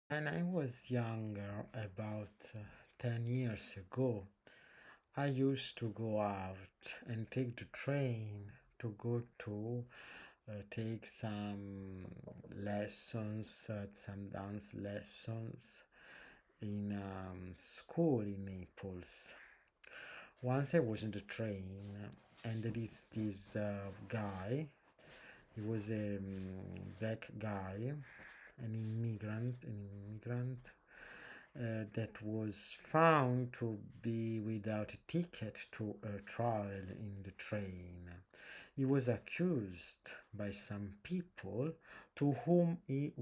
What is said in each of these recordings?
When I was younger, about 10 years ago, I used to go out and take the train to go to take some lessons, some dance lessons in school in Naples. Once I was in the train, and there is this guy. He was a black guy, an immigrant that was found to be without a ticket to travel in the train. He was accused by some people to whom he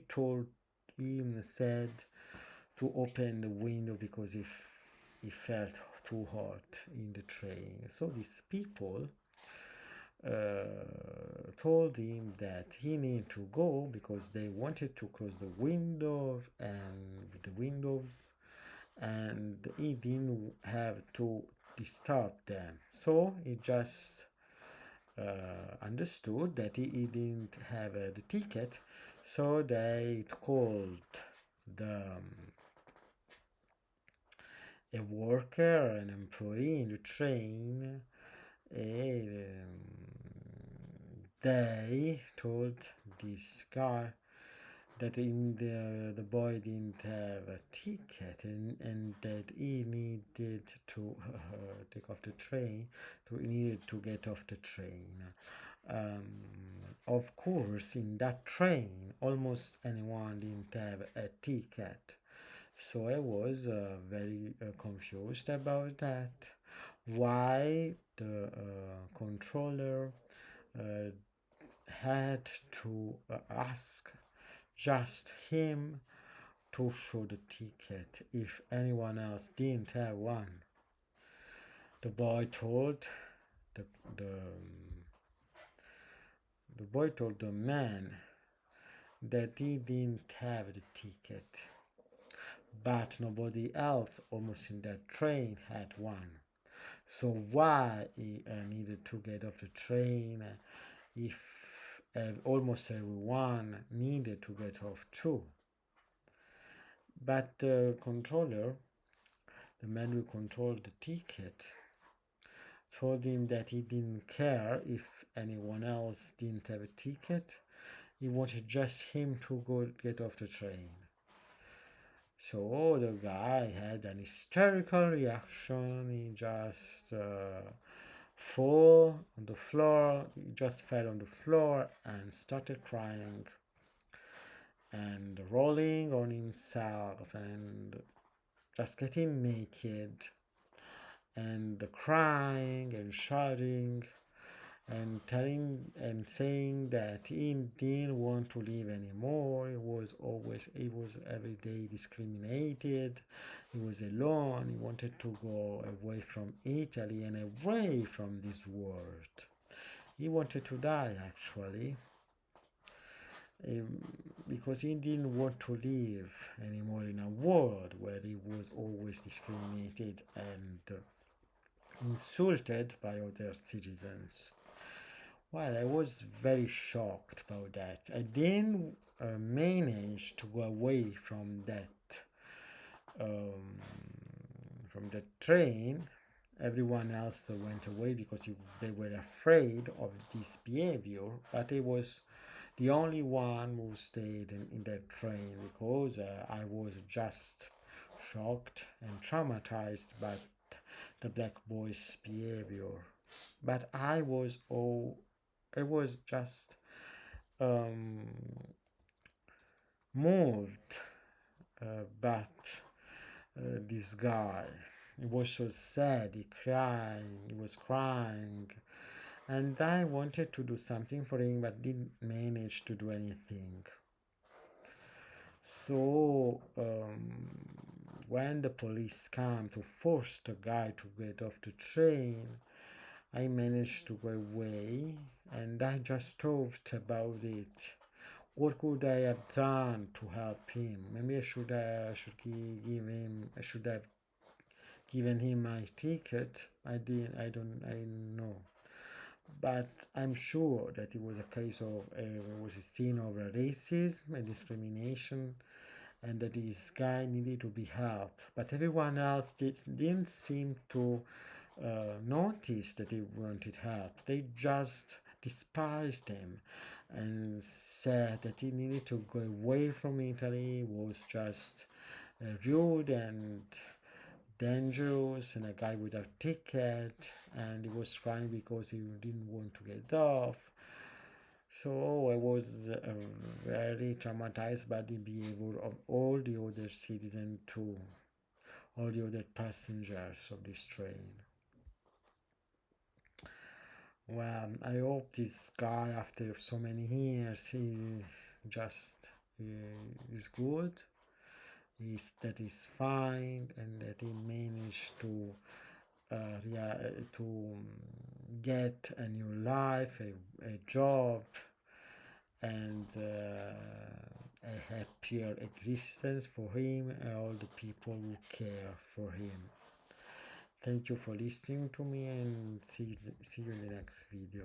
told him said to open the window because if he felt too hot in the train. So these people told him that he needed to go because they wanted to close the windows and he didn't have to disturb them. So he just understood that he didn't have the ticket, so they called a worker, an employee in the train. They told this guy that the boy didn't have a ticket and that he needed to take off the train, he needed to get off the train. Um, of course, in that train, almost anyone didn't have a ticket. So I was very confused about that. Why the controller uh, had to ask just him to show the ticket if anyone else didn't have one. The boy told the the, the boy told the man that he didn't have the ticket, but nobody else almost in that train had one. So why he needed to get off the train if almost everyone needed to get off too? But the controller, the man who controlled the ticket, told him that he didn't care if anyone else didn't have a ticket. He wanted just him to go get off the train. So the guy had an hysterical reaction. He just fall on the floor. He just fell on the floor and started crying and rolling on himself and just getting naked and crying and shouting and telling and saying that he didn't want to live anymore. He was every day discriminated. He was alone. He wanted to go away from Italy and away from this world. He wanted to die actually. Um, because he didn't want to live anymore in a world where he was always discriminated and insulted by other citizens. Well, I was very shocked about that. I didn't manage to go away um, from the train. Everyone else went away because they were afraid of this behavior, but I was the only one who stayed in that train because I was just shocked and traumatized by the black boy's behavior. But I was just um, moved, but this guy, he was so sad, he was crying, and I wanted to do something for him, but didn't manage to do anything. So when the police came to force the guy to get off the train, I managed to go away and I just thought about it. What could I have done to help him? Maybe I should have given him my ticket. I didn't, I know. But I'm sure that it was a case of, it was a scene of racism and discrimination and that this guy needed to be helped, but everyone else didn't seem to notice that he wanted help. They just despised him and said that he needed to go away from Italy, was just rude and dangerous and a guy without ticket, and he was crying because he didn't want to get off. So I was very traumatized by the behavior of all the other citizens too, all the other passengers of this train. Well, I hope this guy, after so many years, he just is good, is that is fine, and that he managed to get a new life, a job, and a happier existence for him and all the people who care for him. Thank you for listening to me, and see you in the next video.